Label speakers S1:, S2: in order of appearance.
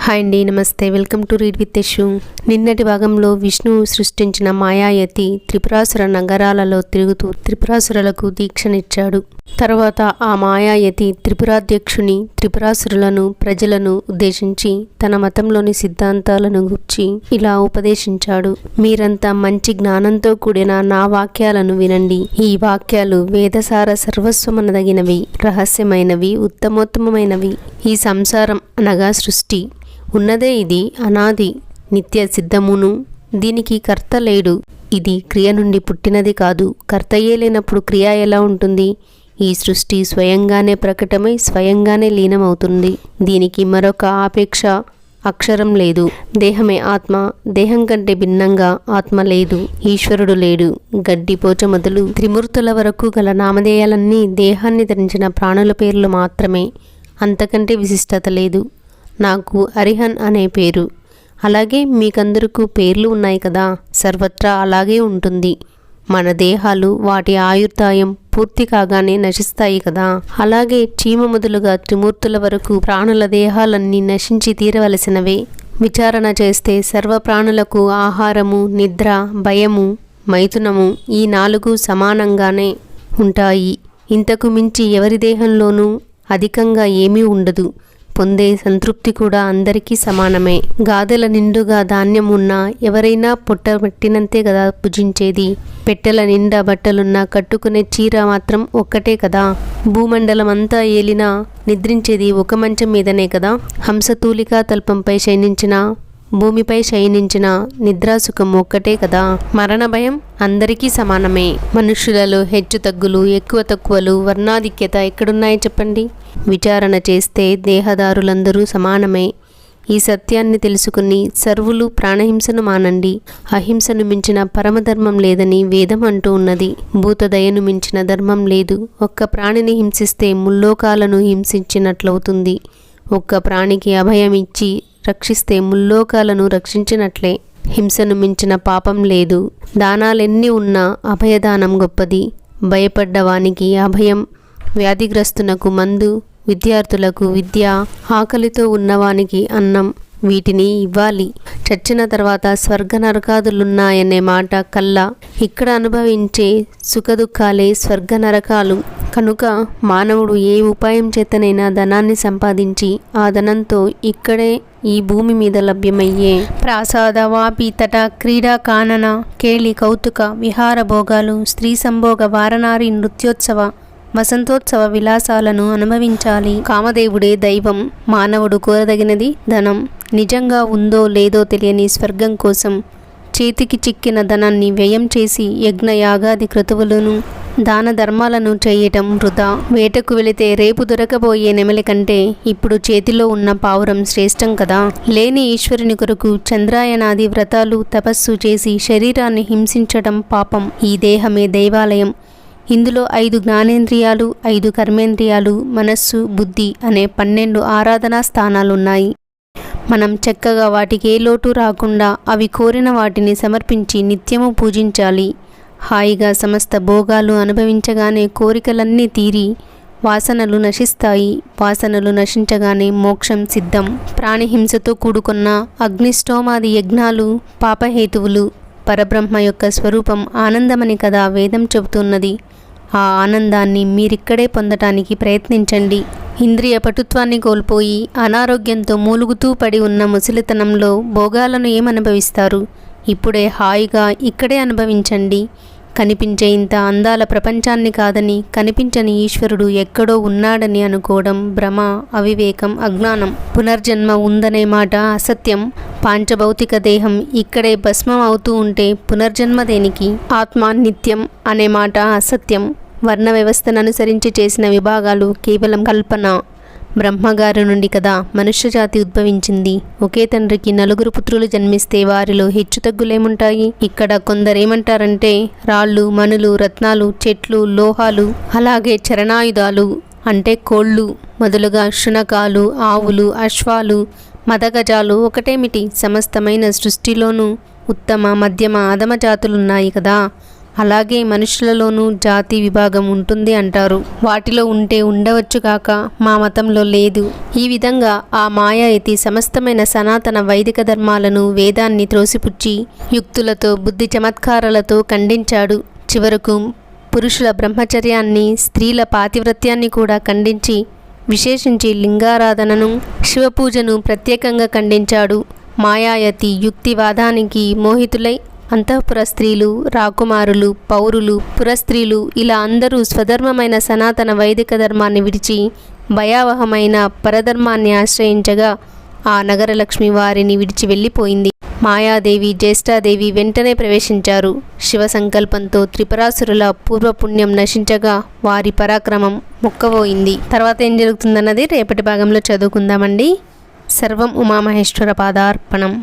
S1: Hi అండి, నమస్తే. Welcome to read with Yashu. నిన్నటి భాగంలో విష్ణువు సృష్టించిన మాయాయతి త్రిపురాసుర నగరాలలో తిరుగుతూ త్రిపురాసురులకు దీక్షనిచ్చాడు. తర్వాత ఆ మాయాయతి త్రిపురాధ్యక్షుని త్రిపురాసురులను ప్రజలను ఉద్దేశించి తన మతంలోని సిద్ధాంతాలను గురించి ఇలా ఉపదేశించాడు. మీరంతా మంచి జ్ఞానంతో కూడిన నా వాక్యాలను వినండి. ఈ వాక్యాలు వేదసార సర్వస్వమనదగినవి, రహస్యమైనవి, ఉత్తమోత్తమైనవి. ఈ సంసారం అనగా సృష్టి ఉన్నదే, ఇది అనాది నిత్య సిద్ధమును. దీనికి కర్త లేడు. ఇది క్రియ నుండి పుట్టినది కాదు. కర్తయే లేనప్పుడు క్రియ ఎలా ఉంటుంది? ఈ సృష్టి స్వయంగానే ప్రకటమై స్వయంగానే లీనమవుతుంది. దీనికి మరొక ఆపేక్ష అక్షరం లేదు. దేహమే ఆత్మ. దేహం కంటే భిన్నంగా ఆత్మ లేదు. ఈశ్వరుడు లేడు. గడ్డిపోచ మొదలు త్రిమూర్తుల వరకు గల నామధేయాలన్నీ దేహాన్ని ధరించిన ప్రాణుల పేర్లు మాత్రమే. అంతకంటే విశిష్టత లేదు. నాకు అరిహన్ అనే పేరు. అలాగే మీకందరికీ పేర్లు ఉన్నాయి కదా. సర్వత్రా అలాగే ఉంటుంది. మన దేహాలు వాటి ఆయుర్దాయం పూర్తి కాగానే నశిస్తాయి కదా. అలాగే చీమ మొదలుగా త్రిమూర్తుల వరకు ప్రాణుల దేహాలన్నీ నశించి తీరవలసినవే. విచారణ చేస్తే సర్వ ప్రాణులకు ఆహారము, నిద్ర, భయము, మైథునము ఈ 4 సమానంగానే ఉంటాయి. ఇంతకు మించి ఎవరి దేహంలోనూ అధికంగా ఏమీ ఉండదు. పొందే సంతృప్తి కూడా అందరికీ సమానమే. గాదెల నిండుగా ధాన్యం ఉన్నా ఎవరైనా పొట్ట పెట్టినంతే కదా భుజించేది. పెట్టెల నిండా బట్టలున్నా కట్టుకునే చీర మాత్రం ఒక్కటే కదా. భూమండలం అంతా ఏలినా నిద్రించేది ఒక మంచం మీదనే కదా. హంసతూలికా తల్పంపై శయనించిన, భూమిపై శయనించిన నిద్రాసుఖం ఒక్కటే కదా. మరణ భయం అందరికీ సమానమే. మనుషులలో హెచ్చు తగ్గులు, ఎక్కువ తక్కువలు, వర్ణాధిక్యత ఎక్కడున్నాయి చెప్పండి. విచారణ చేస్తే దేహదారులందరూ సమానమే. ఈ సత్యాన్ని తెలుసుకుని సర్వులు ప్రాణహింసను మానండి. అహింసను మించిన పరమధర్మం లేదని వేదం అంటూ ఉన్నది. భూతదయను మించిన ధర్మం లేదు. ఒక్క ప్రాణిని హింసిస్తే ముల్లోకాలను హింసించినట్లవుతుంది. ఒక్క ప్రాణికి అభయం ఇచ్చి రక్షిస్తే ముల్లోకాలను రక్షించినట్లే. హింసను మించిన పాపం లేదు. దానాలెన్ని ఉన్నా అభయదానం గొప్పది. భయపడ్డవానికి అభయం, వ్యాధిగ్రస్తునకు మందు, విద్యార్థులకు విద్య, ఆకలితో ఉన్నవానికి అన్నం, వీటిని ఇవ్వాలి. చచ్చిన తర్వాత స్వర్గ నరకాదులున్నాయనే మాట కల్లా. ఇక్కడ అనుభవించే సుఖదుఖాలే స్వర్గ నరకాలు. కనుక మానవుడు ఏ ఉపాయం చేతనైనా ధనాన్ని సంపాదించి ఆ ధనంతో ఇక్కడే ఈ భూమి మీద లభ్యమయ్యే ప్రాసాద, వాపి, తట, క్రీడా, కానన, కేళి, కౌతుక, విహార భోగాలు, స్త్రీ సంభోగ, వారనారి నృత్యోత్సవ, వసంతోత్సవ విలాసాలను అనుభవించాలి. కామదేవుడే దైవం. మానవుడు కోరదగినది ధనం. నిజంగా ఉందో లేదో తెలియని స్వర్గం కోసం చేతికి చిక్కిన ధనాన్ని వ్యయం చేసి యజ్ఞ యాగాది క్రతువులను దాన ధర్మాలను చేయటం వృధా. వేటకు వెళితే రేపు దొరకబోయే నెమలి కంటే ఇప్పుడు చేతిలో ఉన్న పావురం శ్రేష్టం కదా. లేని ఈశ్వరుని కొరకు చంద్రాయనాది వ్రతాలు తపస్సు చేసి శరీరాన్ని హింసించటం పాపం. ఈ దేహమే దైవాలయం. ఇందులో 5 జ్ఞానేంద్రియాలు, 5 కర్మేంద్రియాలు, మనస్సు, బుద్ధి అనే 12 ఆరాధనా స్థానాలున్నాయి. మనం చక్కగా వాటికి ఏ లోటు రాకుండా అవి కోరిన వాటిని సమర్పించి నిత్యము పూజించాలి. హాయిగా సమస్త భోగాలు అనుభవించగానే కోరికలన్నీ తీరి వాసనలు నశిస్తాయి. వాసనలు నశించగానే మోక్షం సిద్ధం. ప్రాణిహింసతో కూడుకున్న అగ్నిష్టోమాది యజ్ఞాలు పాపహేతువులు. పరబ్రహ్మ యొక్క స్వరూపం ఆనందమని కదా వేదం చెబుతున్నది. ఆ ఆనందాన్ని మీరిక్కడే పొందటానికి ప్రయత్నించండి. ఇంద్రియ పటుత్వాన్ని కోల్పోయి అనారోగ్యంతో మూలుగుతూ పడి ఉన్న ముసలితనంలో భోగాలను ఏమనుభవిస్తారు? ఇప్పుడే హాయిగా ఇక్కడే అనుభవించండి. కనిపించే ఇంత అందాల ప్రపంచాన్ని కాదని కనిపించని ఈశ్వరుడు ఎక్కడో ఉన్నాడని అనుకోవడం భ్రమ, అవివేకం, అజ్ఞానం. పునర్జన్మ ఉందనే మాట అసత్యం. పాంచభౌతిక దేహం ఇక్కడే భస్మం అవుతూ ఉంటే పునర్జన్మ దేనికి? ఆత్మ నిత్యం అనే మాట అసత్యం. వర్ణ వ్యవస్థను అనుసరించి చేసిన విభాగాలు కేవలం కల్పన. బ్రహ్మగారి నుండి కదా మనుష్యజాతి ఉద్భవించింది. ఒకే తండ్రికి 4 పుత్రులు జన్మిస్తే వారిలో హెచ్చుతగ్గులేముంటాయి? ఇక్కడ కొందరేమంటారంటే రాళ్ళు, మనులు, రత్నాలు, చెట్లు, లోహాలు, అలాగే చరణాయుధాలు అంటే కోళ్ళు మొదలుగా శునకాలు, ఆవులు, అశ్వాలు, మదగజాలు ఒకటేమిటి? సమస్తమైన సృష్టిలోనూ ఉత్తమ, మధ్యమ, అధమ జాతులున్నాయి కదా. అలాగే మనుషులలోనూ జాతి విభాగం ఉంటుంది అంటారు. వాటిలో ఉంటే ఉండవచ్చు కాక మా మతంలో లేదు. ఈ విధంగా ఆ మాయాయతి సమస్తమైన సనాతన వైదిక ధర్మాలను, వేదాన్ని త్రోసిపుచ్చి యుక్తులతో, బుద్ధి చమత్కారాలతో ఖండించాడు. చివరకు పురుషుల బ్రహ్మచర్యాన్ని, స్త్రీల పాతివ్రత్యాన్ని కూడా ఖండించి, విశేషించి లింగారాధనను, శివపూజను ప్రత్యేకంగా ఖండించాడు. మాయాయతి యుక్తివాదానికి మోహితులై అంతఃపుర స్త్రీలు, రాకుమారులు, పౌరులు, పురస్త్రీలు ఇలా అందరూ స్వధర్మమైన సనాతన వైదిక ధర్మాన్ని విడిచి భయావహమైన పరధర్మాన్ని ఆశ్రయించగా ఆ నగరలక్ష్మి వారిని విడిచి వెళ్ళిపోయింది. మాయాదేవి, జ్యేష్ఠాదేవి వెంటనే ప్రవేశించారు. శివ సంకల్పంతో త్రిపురాసురుల పూర్వపుణ్యం నశించగా వారి పరాక్రమం మొక్కబోయింది. తర్వాత ఏం జరుగుతుందన్నది రేపటి భాగంలో చదువుకుందామండి. సర్వం ఉమామహేశ్వర పాదార్పణం.